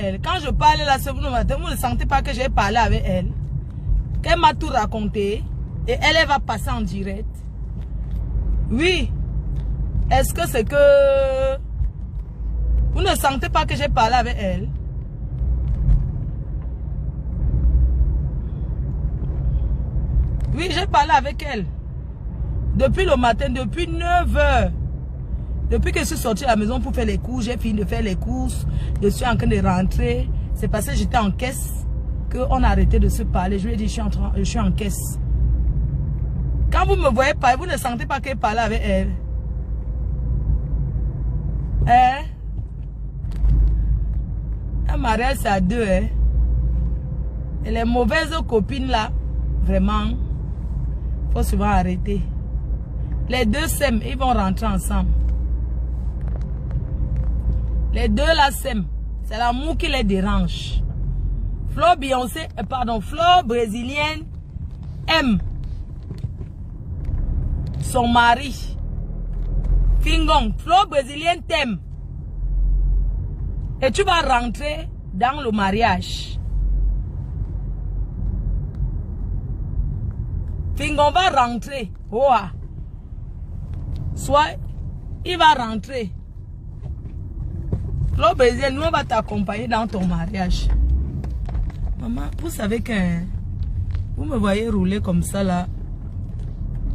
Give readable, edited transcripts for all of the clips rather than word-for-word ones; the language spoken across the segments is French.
elle. Quand je parlais là ce matin, vous ne sentez pas que j'ai parlé avec elle. Qu'elle m'a tout raconté. Et elle va passer en direct. Oui. Est-ce que c'est que... Vous ne sentez pas que j'ai parlé avec elle? Oui, j'ai parlé avec elle. Depuis le matin, depuis 9 h. Depuis que je suis sortie à la maison pour faire les courses, j'ai fini de faire les courses. Je suis en train de rentrer. C'est parce que j'étais en caisse qu'on a arrêté de se parler. Je lui ai dit, je suis en caisse. Quand vous me voyez parler, vous ne sentez pas qu'elle parle avec elle. Hein? Un mariage, c'est à deux, hein? Et les mauvaises copines là, vraiment, faut souvent arrêter. Les deux s'aiment, ils vont rentrer ensemble. Les deux là s'aiment. C'est l'amour qui les dérange. Flo Beyoncé, pardon, Flo brésilienne aime son mari. Fingong, Flo brésilienne t'aime. Et tu vas rentrer dans le mariage. Fingong va rentrer. Oh. Soit il va rentrer. Flo brésilienne, nous on va t'accompagner dans ton mariage. Maman, vous savez que vous me voyez rouler comme ça là.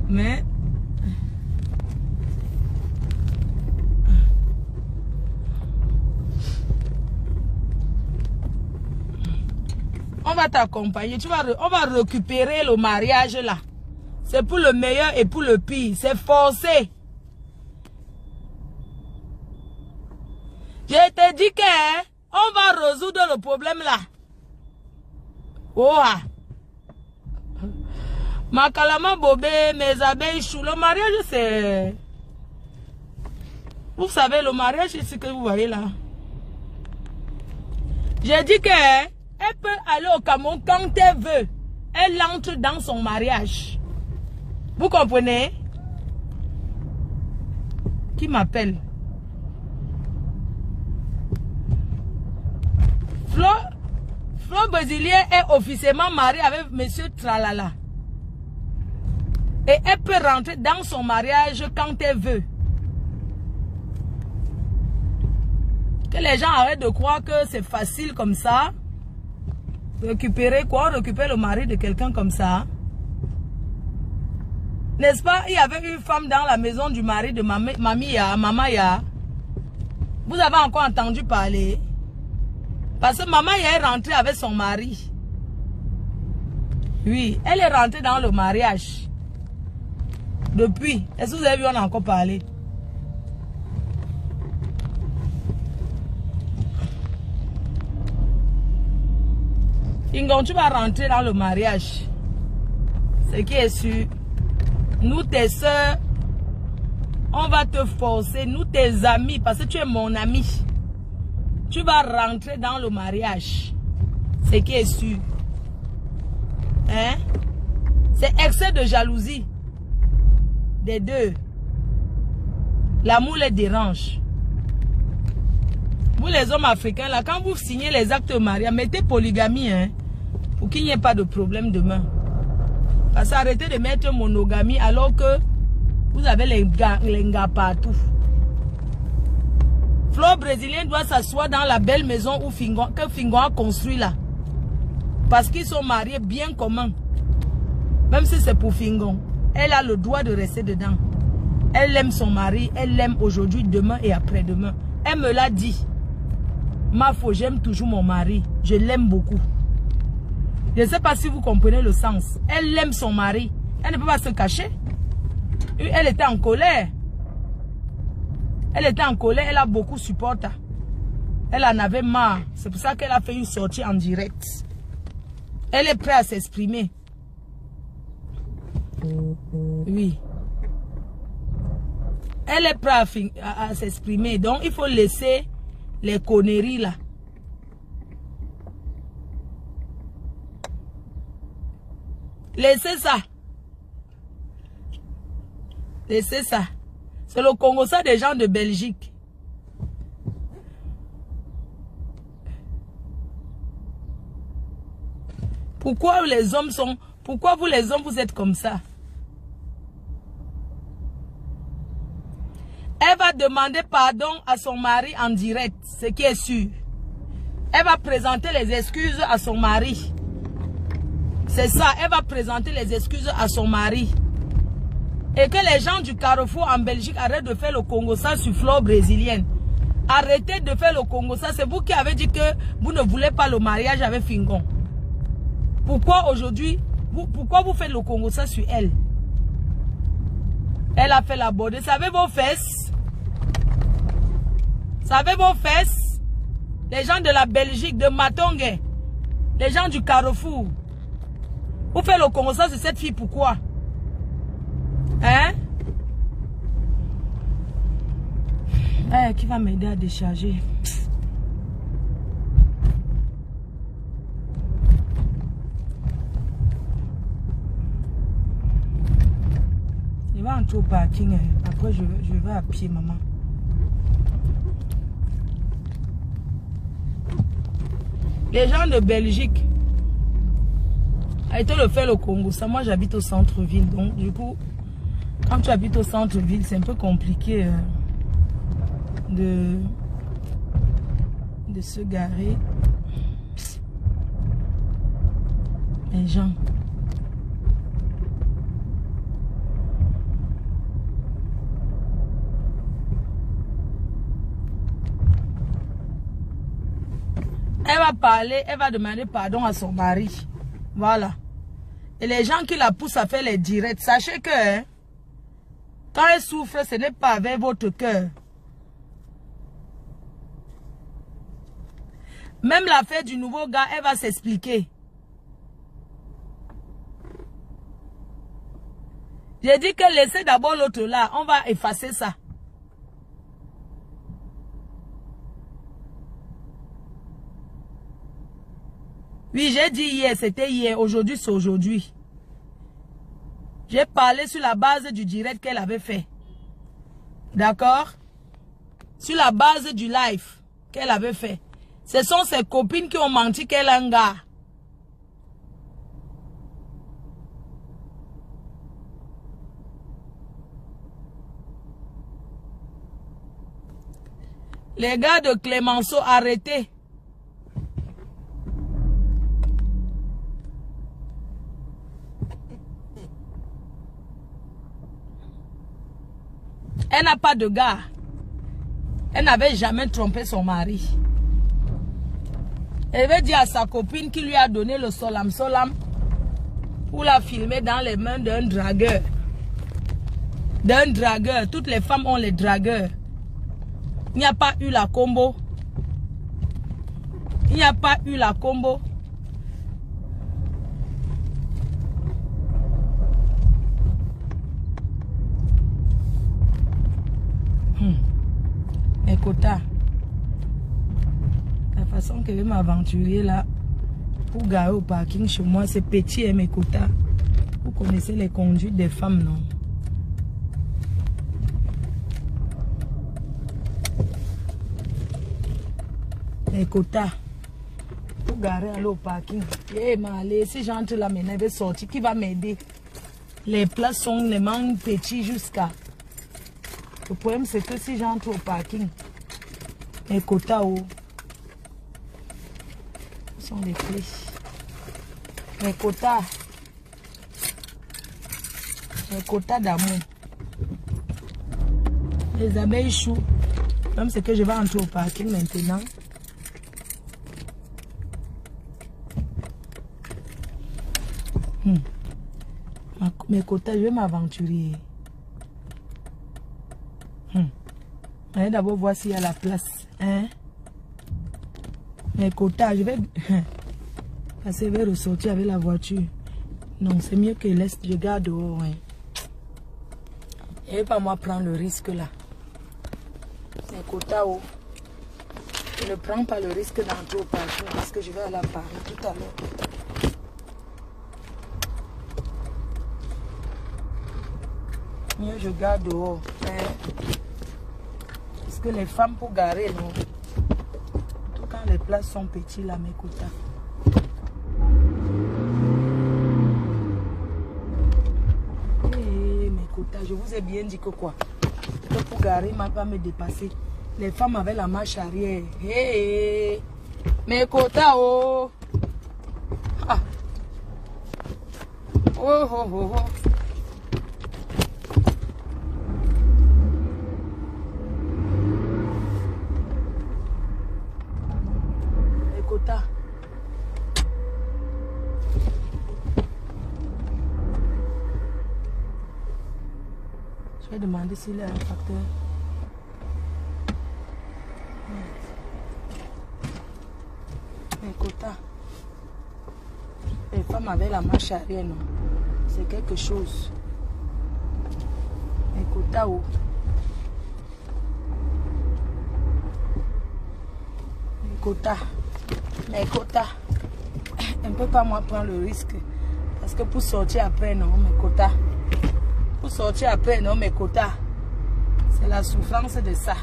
Mais on va t'accompagner. On va récupérer le mariage là. C'est pour le meilleur et pour le pire. C'est forcé. Je te dis que on va résoudre le problème là. Oh. Ma calama bobé, mes abeilles chou. Le mariage c'est... Vous savez, le mariage c'est ce que vous voyez là. J'ai dit que elle peut aller au Cameroun quand elle veut. Elle entre dans son mariage. Vous comprenez? Qui m'appelle? Flo brésilien est officiellement marié avec monsieur Tralala. Et elle peut rentrer dans son mariage quand elle veut. Que les gens arrêtent de croire que c'est facile comme ça. Récupérer quoi? Récupérer le mari de quelqu'un comme ça. N'est-ce pas? Il y avait une femme dans la maison du mari de Mamaya. Vous avez encore entendu parler? Parce que Mamaya est rentrée avec son mari. Oui, elle est rentrée dans le mariage. Depuis. Est-ce que vous avez vu, on a encore parlé? Ingon, tu vas rentrer dans le mariage. Ce qui est sûr. Nous, tes soeurs, on va te forcer. Nous, tes amis, parce que tu es mon ami. Tu vas rentrer dans le mariage. Ce qui est sûr. Hein? C'est excès de jalousie. Des deux. L'amour les dérange. Vous les hommes africains, là, quand vous signez les actes de mariage, mettez polygamie, hein, pour qu'il n'y ait pas de problème demain. Parce que arrêtez de mettre monogamie alors que vous avez les gars partout. Flo brésilien doit s'asseoir dans la belle maison que Fingon a construit là. Parce qu'ils sont mariés bien commun. Même si c'est pour Fingon. Elle a le droit de rester dedans. Elle aime son mari. Elle l'aime aujourd'hui, demain et après-demain. Elle me l'a dit. Ma foi, j'aime toujours mon mari. Je l'aime beaucoup. Je ne sais pas si vous comprenez le sens. Elle aime son mari. Elle ne peut pas se cacher. Elle était en colère. Elle était en colère. Elle a beaucoup supporté. Elle en avait marre. C'est pour ça qu'elle a fait une sortie en direct. Elle est prête à s'exprimer. Oui. Elle est prête à s'exprimer. Donc, il faut laisser les conneries là. Laissez ça. Laissez ça. C'est le Congo, ça des gens de Belgique. Pourquoi les hommes sont... Pourquoi vous les hommes, vous êtes comme ça? Elle va demander pardon à son mari en direct, ce qui est sûr. Elle va présenter les excuses à son mari. C'est ça, elle va présenter les excuses à son mari. Et que les gens du Carrefour en Belgique arrêtent de faire le Congo-ça sur flore brésilienne. Arrêtez de faire le Congo-ça. C'est vous qui avez dit que vous ne voulez pas le mariage avec Fingon. Pourquoi aujourd'hui, pourquoi vous faites le Congo-ça sur elle? Elle a fait la bordée. Savez vos fesses? Savez vos fesses? Les gens de la Belgique, de Matongue, les gens du Carrefour. Vous faites le Congo-ça sur cette fille, pourquoi? Hein? Qui va m'aider à décharger? Je vais entrer au parking. Après, je vais à pied, maman. Les gens de Belgique, arrêtez de faire le Congo. Ça, moi, j'habite au centre-ville. Donc, du coup, quand tu habites au centre-ville, c'est un peu compliqué de se garer. Les gens. Elle va parler, elle va demander pardon à son mari. Voilà. Et les gens qui la poussent à faire les directs, sachez que hein, quand elle souffre, ce n'est pas avec votre cœur. Même l'affaire du nouveau gars, elle va s'expliquer. J'ai dit que laissez d'abord l'autre là, on va effacer ça. Oui, j'ai dit hier, c'était hier, aujourd'hui c'est aujourd'hui. J'ai parlé sur la base du direct qu'elle avait fait. D'accord? Sur la base du live qu'elle avait fait. Ce sont ses copines qui ont menti qu'elle a un gars. Les gars de Clémenceau, arrêtez. Elle n'a pas de gars. Elle n'avait jamais trompé son mari. Elle veut dire à sa copine qui lui a donné le solam pour la filmer dans les mains d'un dragueur. D'un dragueur. Toutes les femmes ont les dragueurs. Il n'y a pas eu la combo. Il n'y a pas eu la combo. Mes quotas. La façon que je vais m'aventurer là pour garer au parking chez moi, c'est petit et mes quotas. Vous connaissez les conduites des femmes, non? Mes quotas. Pour garer aller au parking. Si j'entre là maintenant, je vais sortir. Qui va m'aider? Les places sont les manques petits jusqu'à... Le problème, c'est que si j'entre au parking, les quotas où sont les clés. Les quotas d'amour. Les abeilles choux. Même c'est que je vais entrer au parking maintenant. Mes quotas, je vais m'aventurer. Allez d'abord voir s'il y a la place. Hein? Mes quotas, je vais... Parce que je vais ressortir avec la voiture. Non, c'est mieux que je garde dehors. Hein. Et pas moi prendre le risque là. Mes quotas, oh. Je ne prends pas le risque d'entrer au parking parce que je vais aller à Paris tout à l'heure. Mieux je garde dehors. Hein? Parce que les femmes pour garer, non. Tout quand les places sont petites là, mes quotas. quotas. Je vous ai bien dit que quoi? Que pour garer, ma pas me dépasser. Les femmes avaient la marche arrière. Hey, mes quotas, oh. Ah. Oh, oh, oh, oh. Mes quotas. Je vais demander s'il y a un facteur. Mes quotas. Les femmes avaient la marche arrière, non? C'est quelque chose. Mes quotas, oh. Mes quotas. Mes quotas. On ne peut pas moi prendre le risque. Parce que pour sortir après, non, mes quotas. Pour sortir après, non, mes quotas. C'est la souffrance de ça.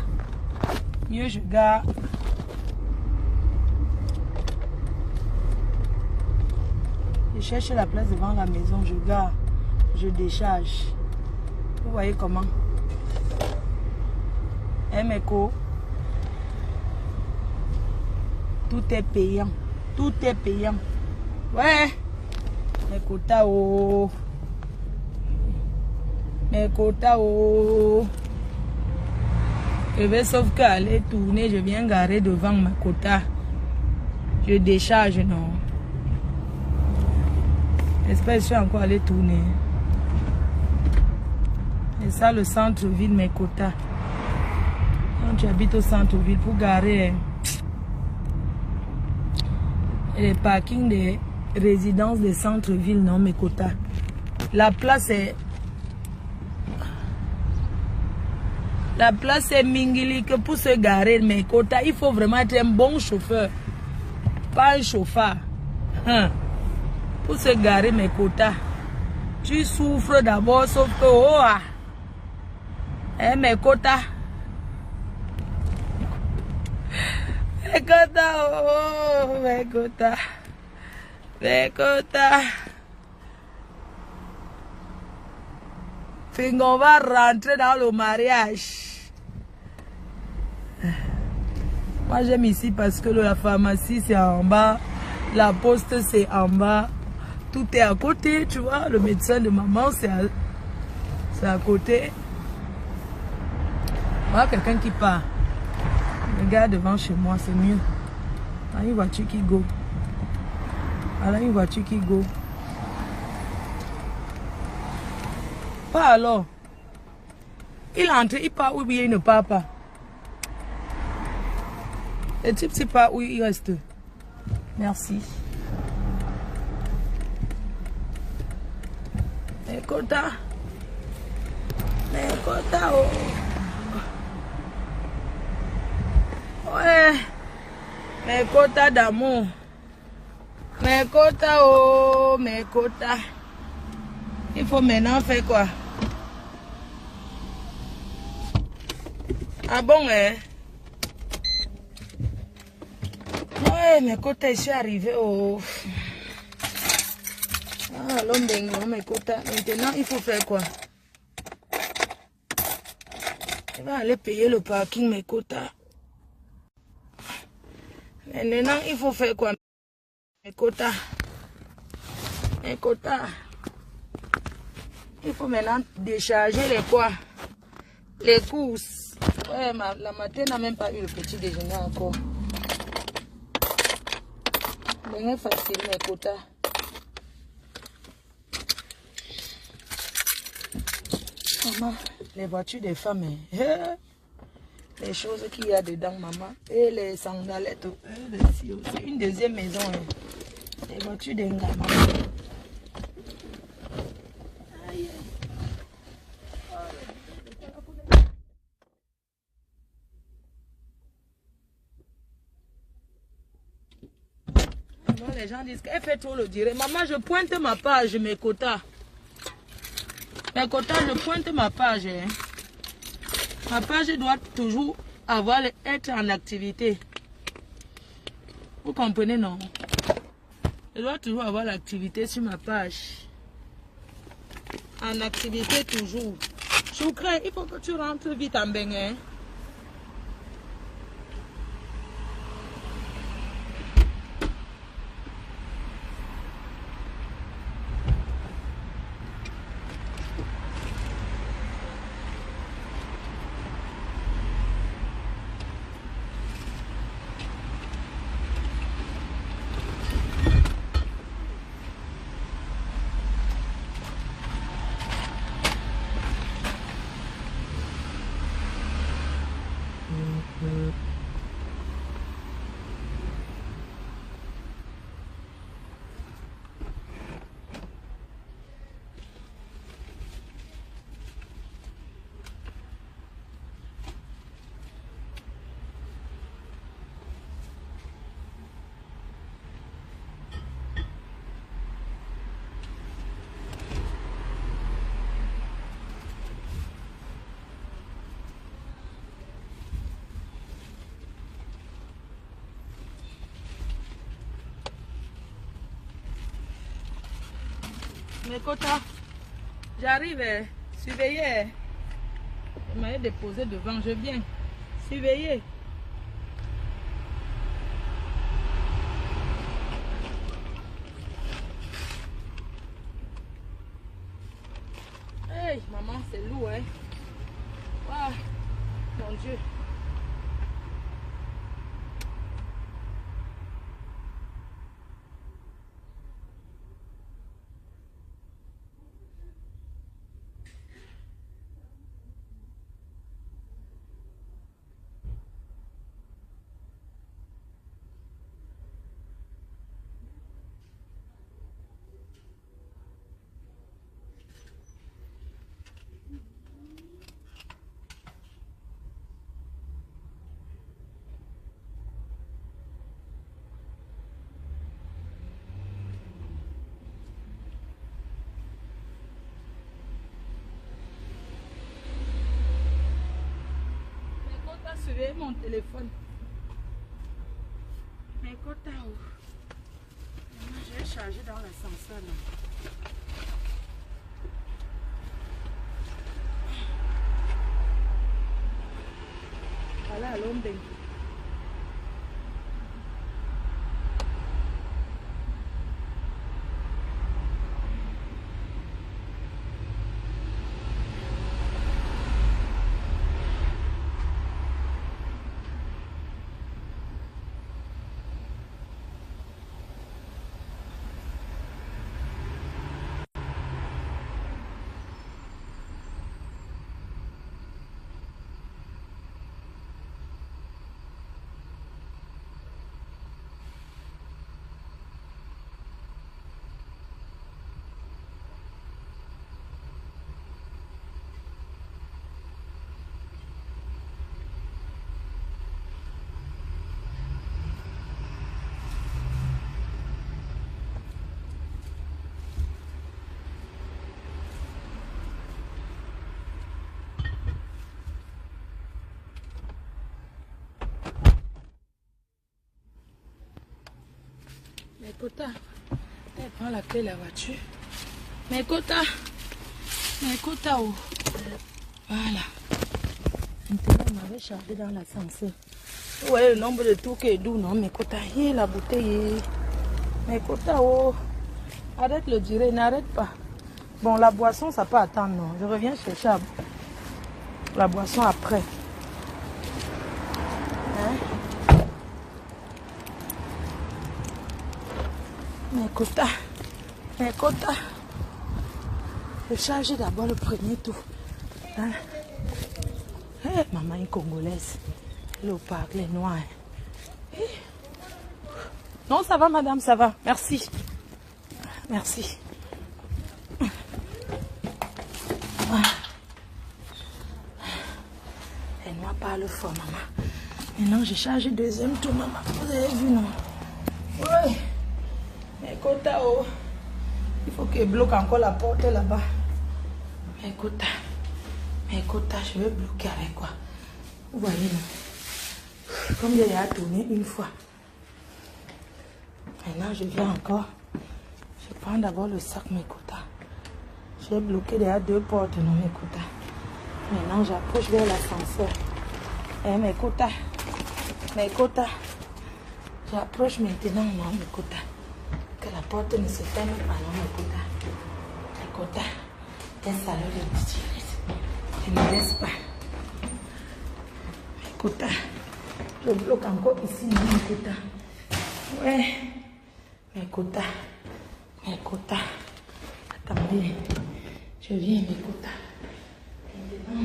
Mieux je garde. Je cherche la place devant la maison, je garde, je décharge. Vous voyez comment? Eh, mes co, tout est payant. Tout est payant. Ouais. Mes quotas, oh. Mes quotas, oh. Je vais sauf qu'aller tourner, je viens garer devant ma quota. Je décharge, non. J'espère que je suis encore allé tourner. Et ça, le centre-ville, mes quotas. Quand tu habites au centre-ville, pour garer les parkings des résidences des centres-villes, non, mes quotas. La place est... La place est mingili que pour se garer, mes quotas, il faut vraiment être un bon chauffeur. Pas un chauffeur. Hein. Pour se garer, mes quotas. Tu souffres d'abord, sauf que, oh, ah. Eh, mes quotas. Mes quotas, oh, mes quotas. Mes quotas. On va rentrer dans le mariage. Moi j'aime ici parce que la pharmacie c'est en bas, la poste c'est en bas, tout est à côté, tu vois. Le médecin de maman c'est à côté. Voilà quelqu'un qui part. Regarde devant chez moi, c'est mieux. Voilà une voiture qui go. Voilà une voiture qui go. Pas alors. Il entre, il part où il ne part pas. Le type c'est pas où il reste. Merci. Mes quotas. Mes quotas, oh. Ouais. Mes quotas d'amour. Mes quotas, oh. Mes quotas. Il faut maintenant faire quoi? Ah bon, hein? Ouais, mes quotas, je suis arrivé au... Ah, l'homme d'ingo, mes quotas. Maintenant, il faut faire quoi? Il va aller payer le parking, mes quotas. Maintenant, il faut faire quoi? Mes quotas. Mes quotas. Il faut maintenant décharger les quoi? Les courses. Ouais, la matin n'a même pas eu le petit déjeuner encore. C'est facile, mes quotas. Maman, les voitures des femmes, hein? Les choses qu'il y a dedans, maman. Et les sandalettes. C'est une deuxième maison. Hein? Les voitures des gars, maman. Les gens disent qu'elle fait trop le dire. Maman, je pointe ma page, mes quotas. Mes quotas, je pointe ma page. Hein. Ma page doit toujours être en activité. Vous comprenez, non? Je dois toujours avoir l'activité sur ma page. En activité toujours. Choucré, il faut que tu rentres vite en Bénin. Mes quotas, j'arrive, surveillez. Il m'a déposé devant, je viens. Surveillez. Hey, maman, c'est lourd, hein. Wow, mon Dieu. Surveillez mon téléphone. Mes quotas, je vais charger dans l'ascenseur. Voilà, l'ombre. Mes quotas, elle prend la clé de la voiture. Mes quotas, oh. Voilà. Maintenant, on m'avait chargé dans l'ascenseur. Vous voyez le nombre de tours qui est doux, non? Mes quotas, la bouteille. Mes quotas, oh. Arrête le durer, n'arrête pas. Bon, la boisson, ça peut attendre, non? Je reviens chercher la boisson après. Mes quotas. Je charge d'abord le premier tour. Hein? Hey, maman est congolaise. Le parc, les noirs. Hey. Non, ça va, madame, ça va. Merci. Merci. Les noirs parlent fort, maman. Maintenant, je charge le deuxième tour, maman. Vous avez vu, non? Oui. Mes quotas, oh. Il faut qu'il bloque encore la porte là-bas. Mes quotas, je vais bloquer avec quoi? Vous voyez, non? Comme il a tourné une fois. Maintenant, je viens encore. Je prends d'abord le sac, mes quotas. Je vais bloquer derrière deux portes, non, mes quotas. Maintenant, j'approche vers l'ascenseur. Mes quotas. Mes quotas. J'approche maintenant, non, mes quotas. Que la porte ne se ferme pas, non, mes quotas. Mes quotas. Un salon de petit. Je ne laisse pas. Mes quotas. Je bloque encore ici, non, mes quotas. Ouais. Mes quotas. Mes quotas. Attendez. Je viens, mes quotas. Maintenant.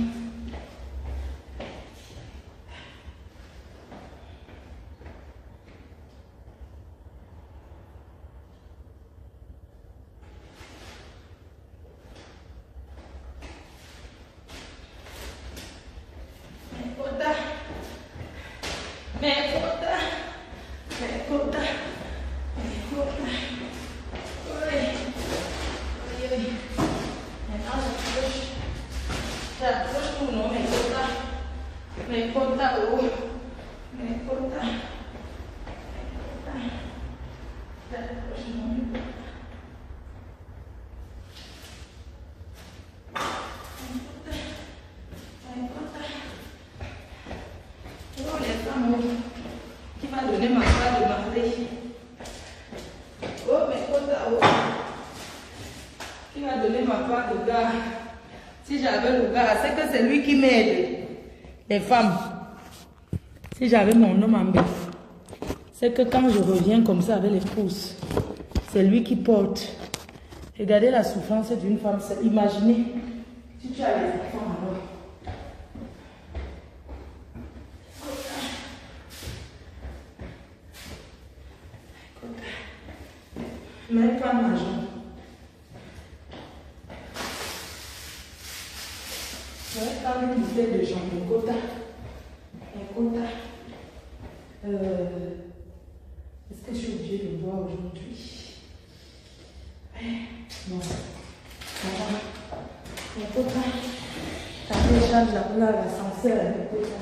Qui m'a donné ma part de mari. Oh, mais qui m'a donné ma part de gars. Si j'avais le gars, c'est que c'est lui qui m'aide. Les femmes. Si j'avais mon homme en bête, c'est que quand je reviens comme ça avec les pouces, c'est lui qui porte. Regardez la souffrance d'une femme. Imaginez si tu as les enfants alors. Même pas ma jambe. Je vais prendre une bouteille de jambon. Un quota. Est-ce que je suis obligée de boire aujourd'hui? Bon. Voilà. Un quota. Ça décharge l'ascenseur. Un quota.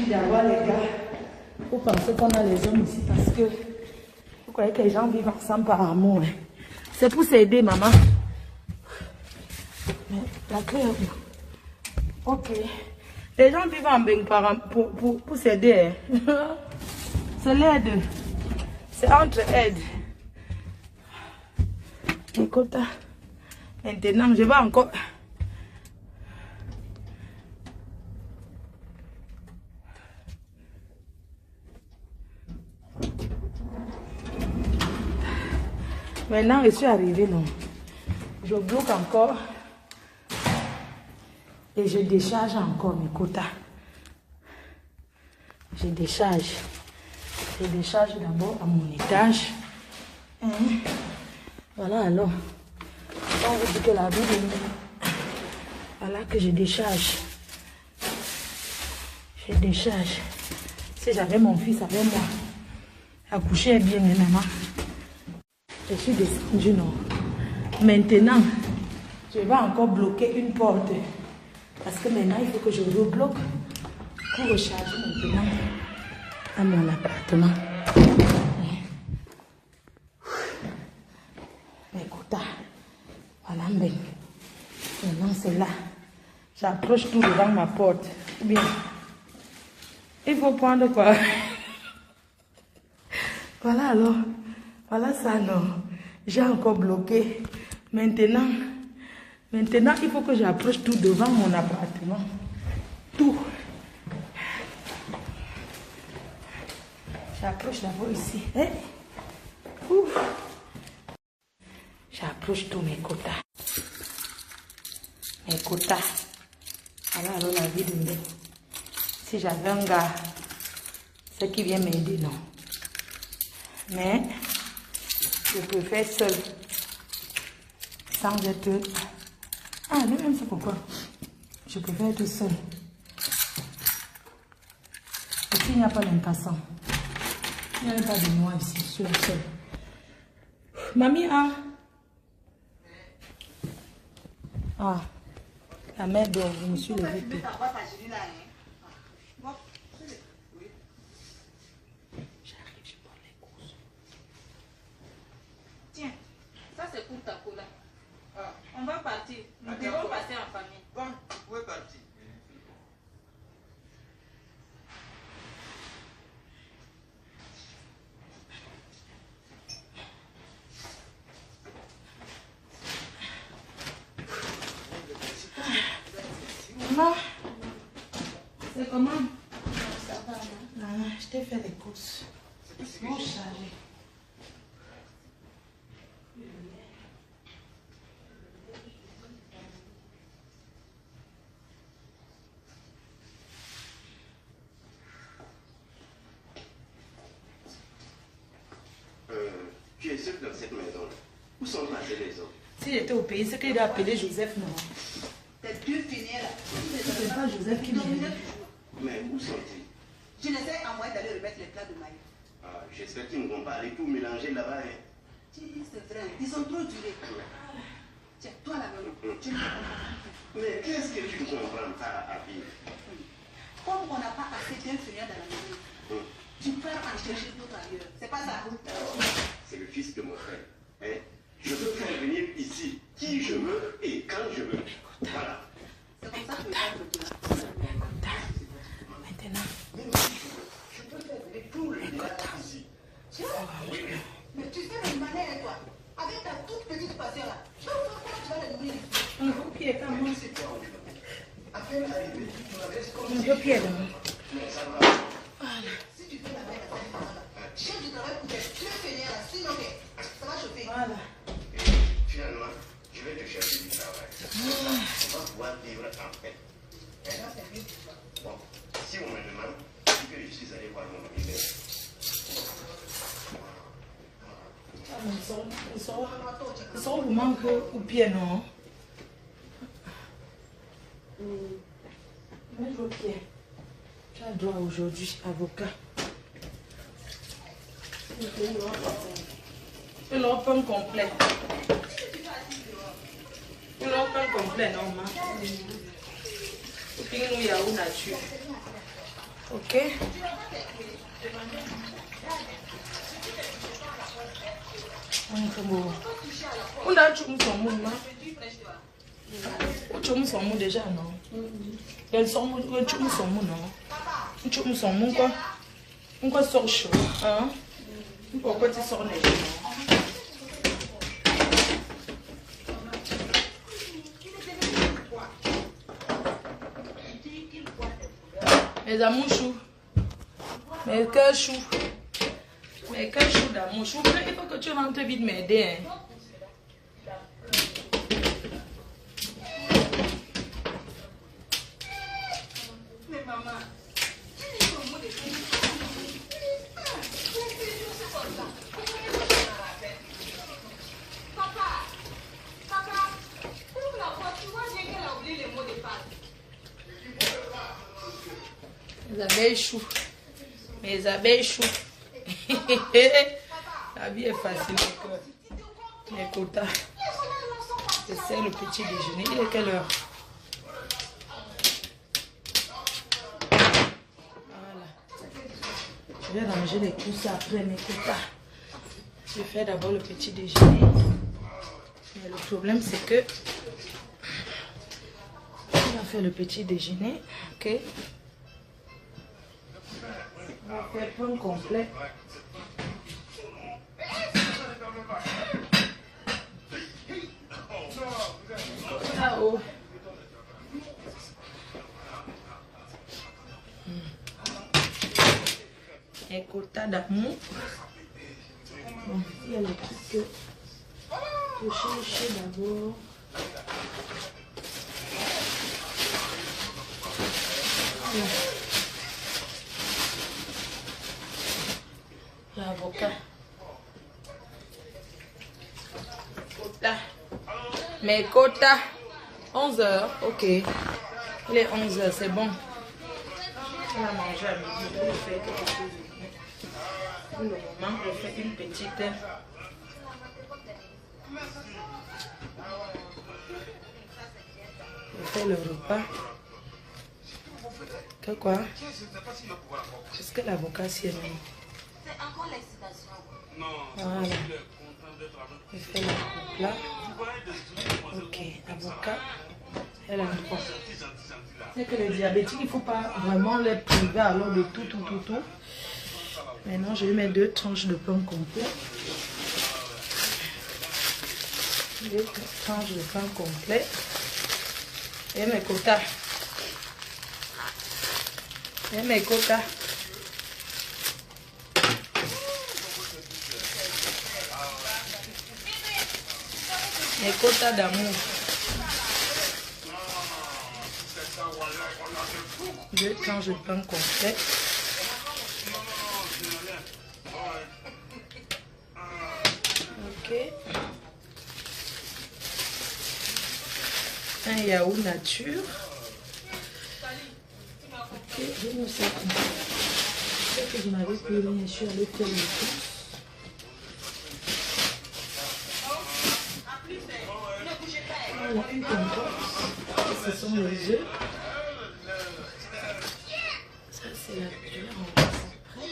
D'avoir les gars, vous pensez qu'on a les hommes ici parce que vous croyez que les gens vivent ensemble par amour. Hein? C'est pour s'aider, maman. Mais la clé est où? Ok. Les gens vivent en bain pour s'aider. Hein? C'est l'aide. C'est entre aides. Écoute, maintenant, je vais encore... Maintenant, je suis arrivée, non. Je bloque encore. Et je décharge encore mes quotas. Je décharge. Je décharge d'abord à mon étage. Voilà alors. On vous dit que la vie de nous. Voilà que je décharge. Je décharge. Si j'avais mon fils avec moi, accoucher bien, maman. Je suis descendue, non. Maintenant, je vais encore bloquer une porte. Parce que maintenant, il faut que je rebloque pour recharger maintenant à mon appartement. Écoute, voilà, maintenant c'est là. J'approche tout devant ma porte. Bien. Il faut prendre quoi? Voilà alors. Voilà ça, non. J'ai encore bloqué. Maintenant, il faut que j'approche tout devant mon appartement. Tout. J'approche d'abord ici. Hein? J'approche tous mes quotas. Mes quotas. Voilà alors la vie de nous. si j'avais un gars, c'est qui vient m'aider, non. Mais je préfère seul. Sans être... Ah, lui-même, c'est pourquoi. Je préfère être seul. Et s'il n'y a pas d'impassant, il n'y a pas de moi ici, je suis la seule. Mamie, la mère dort, je me suis levée. J'arrive, je prends les courses. Tiens, ça c'est pour ta cola. On va partir. Nous devons passer en famille. Bon, vous pouvez partir. Maman, c'est comment? Ça va, non? Je t'ai fait les courses. Bon chargé. Tu es seul dans cette maison. Où sont passés les autres? Si j'étais au pays, c'est qu'il doit appeler Joseph, non? T'es deux finis là. C'est pas Joseph qui m'aide. Mais où sont-ils? Je les ai envoyés d'aller remettre les plats de maïs. Ah, j'espère qu'ils ne vont pas aller tout mélanger là-bas. Hein. C'est vrai, ils ont trop duré. Tiens, toi là-bas, tu ne comprends pas. Mais qu'est-ce que tu ne comprends pas, Abi? Comme on n'a pas assez d'infirmières dans la maison, tu pars en chercher d'autres ailleurs. C'est pas ça. C'est le fils de mon frère. Hein? Je peux faire venir ici qui je veux et quand je veux. Voilà. C'est comme ça que je parle de toi. Maintenant. Je peux faire venir tous les gars ici. Mais tu sais le malheur, toi. Avec ta toute petite passion là. Je vais voir comment tu vas les nourrir. Un gros pied, quand même. À peine arrivé, tu m'avais Un gros pied, là. Mais ça va. Si tu fais la merde à cette maison-là, chef du travail pour tes deux feignants là, sinon ça va chauffer. Voilà. Et finalement, je vais te chercher du travail. On va pouvoir vivre en paix. Hein? Bon, si on me demande, je dis que je suis allé voir mon ami. Ils sont vous manque au pied, non? Mets au pied. Tu as droit aujourd'hui, avocat. Et l'open complet. Et l'open complet, non, ma. Et puis nous, il y a une nature. Ok? On a tout son mou, ma. On son mou déjà, non? Il son mou, non? Tu son mou, quoi? On va sortir chaud, hein? Pourquoi tu sors les gens? Mes amours choux. Mes cœurs choux. Mes cœurs choux d'amour chou. Il faut que tu rentres vite m'aider. Hein. Mais maman, mes abeilles choux. Mes abeilles choux. La vie est facile. Les quotas. C'est le petit déjeuner. Il est quelle heure? Voilà. Je vais ranger les courses après mes quotas. Je vais faire d'abord le petit déjeuner. Mais le problème c'est que on va faire le petit déjeuner. Ok. On va faire pain complet. Ah oh. Un quota d'amour. Bon, il y a le truc que je cherche d'abord. Voilà. Avocat. Quota. Mes quotas. 11h, ok. Il est 11h, c'est bon. On va manger à midi. Je vais faire quelque chose. Pour le moment, je fais une petite. Je fais le repas. Que quoi? Est-ce que l'avocat s'y est mis? C'est encore l'excitation. Voilà. Je fais la coupe là. Ok, avocat. Elle a un point. C'est que les diabétiques, il ne faut pas vraiment les priver alors de tout. Maintenant, je vais mettre 2 tranches de pain complet. 2 tranches de pain complet. Et mes quotas. Et mes quotas. Mes quotas d'amour. 2 tranches de pain complet. Ok. Un yaourt nature. Ok, je me sais que je n'avais plus rien, je suis allée faire le course. Voilà, une compote. Ce sont les œufs. Ça, c'est la cuillère. On va ça après.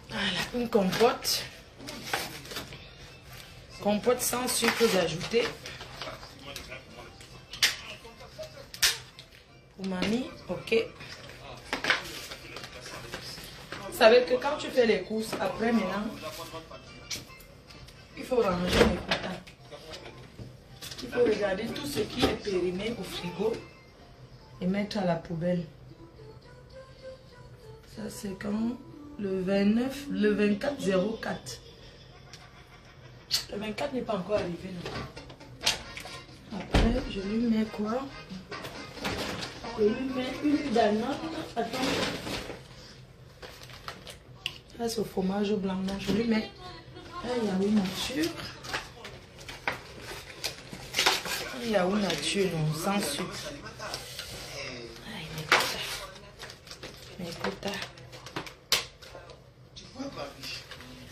Voilà, une compote. Compote sans sucre ajouté. Pour mamie, ok. Vous savez que quand tu fais les courses, après maintenant, il faut ranger les quotas. Il faut regarder tout ce qui est périmé au frigo et mettre à la poubelle. Ça c'est quand le 29, le 24 04. Le 24 n'est pas encore arrivé. Non. Après, je lui mets quoi? Je lui mets une danone. Attends. Là, c'est au fromage blanc. Non, je lui mets un yaourt nature. Un yaourt nature, non, sans sucre. Aïe, mes quotas.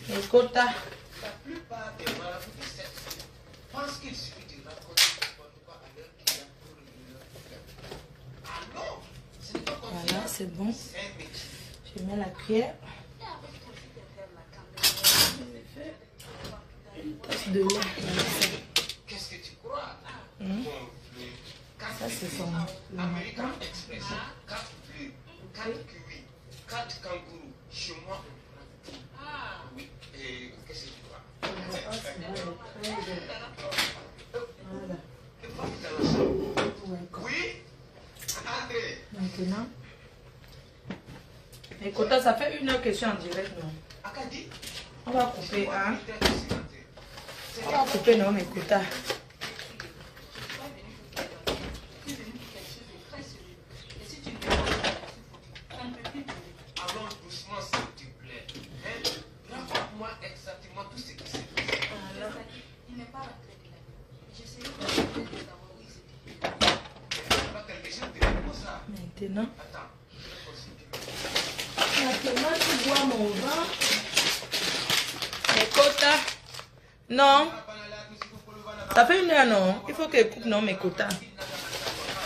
Mes quotas. La plupart des marabouts de cette pensent qu'il suffit de raconter n'importe quoi à leur client pour leur faire. Ah non, ce n'est pas comme ça. Voilà, c'est bon. C'est un métier. Je mets la cuillère. Une tasse de lait. Qu'est-ce que tu crois? Ça, c'est son le American matin. Express, 4 bleus, 4 kiwis, 4 kangourous. Chez moi, ah oui, et qu'est-ce que tu crois? Voilà. Oui, André. Maintenant, mes quotas, ça fait 1 heure que je suis en direct, non? Akadi, On va couper, hein? On va couper, non, mes quotas. allons doucement, s'il te plaît. Hein? Raconte-moi exactement tout ce qui s'est passé. Il n'est pas rentré de la nuit. J'essayais de savoir où il s'était. Pas quelque chose de comme ça. Maintenant, Attends, maintenant, tu bois mon vin. Mes quotas. Non. Ça fait 1 heure, non? Il faut qu'elle coupe, non, mes quotas.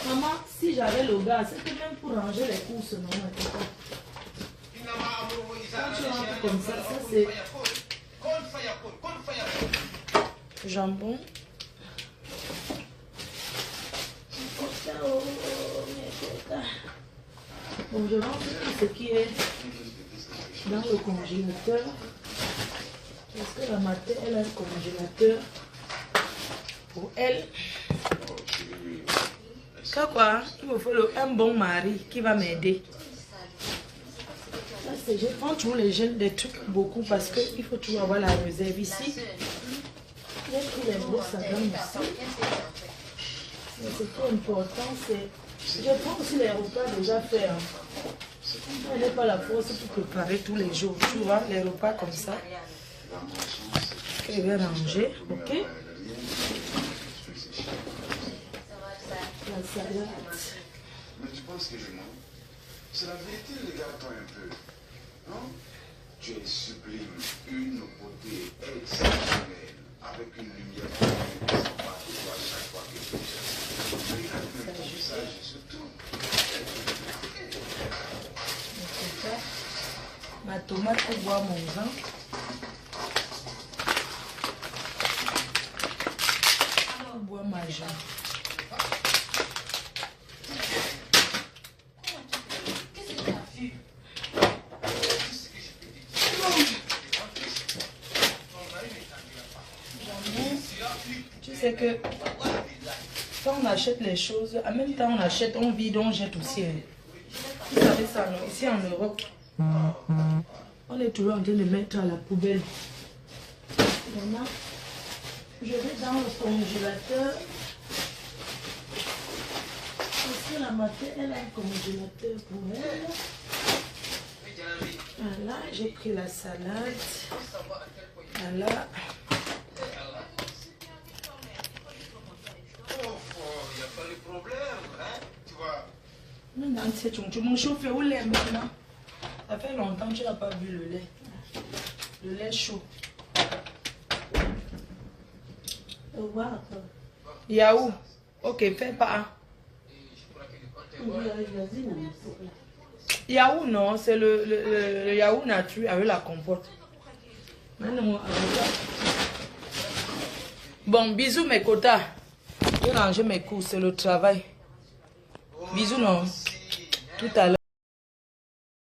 Maman, si j'avais le gaz, c'était même pour ranger les courses, non, mes quotas. Quand tu rentres comme ça, ça c'est jambon. Quota, oh, mes quotas. Bon, je range tout ce qui est dans le congélateur. Parce que la matin, elle a un congélateur pour elle. Quoi? Il me faut un bon mari qui va m'aider. Je prends toujours les gels des trucs beaucoup parce qu'il faut toujours avoir la réserve ici. J'ai pris les brosses à dents ici. Mais ce qui est important, c'est Je prends aussi les repas déjà faits. Hein. Elle n'est pas la force pour préparer tous les jours. Tu vois, les repas comme ça. Je vais ranger, ok? La salade. Mais tu penses que je mens? C'est la vérité, regarde-toi un peu. Non? Tu es sublime, une beauté exceptionnelle, avec une lumière qui ne descend pas de toi chaque fois que tu cherches. Regarde même ton visage, surtout. Ma tomate pour boire mon vin. Pour boire ma jambe. Tu sais que quand on achète les choses, en même temps on achète, on vide, on jette aussi. Vous savez ça, non? Ici en Europe, on est toujours en train de mettre à la poubelle. Maintenant, je vais dans le congélateur. Parce que la matin, elle a un congélateur pour elle. Voilà, j'ai pris la salade. Voilà. Tu m'as chauffé au lait maintenant. Ça fait longtemps que tu n'as pas bu le lait. Le lait chaud. Yaou. Ok, fais pas. Yaou, non, c'est le yaou nature avec la compote. Bon, bisous mes quotas. Je vais ranger mes cours, c'est le travail. Bisous, non. Tout à l'heure.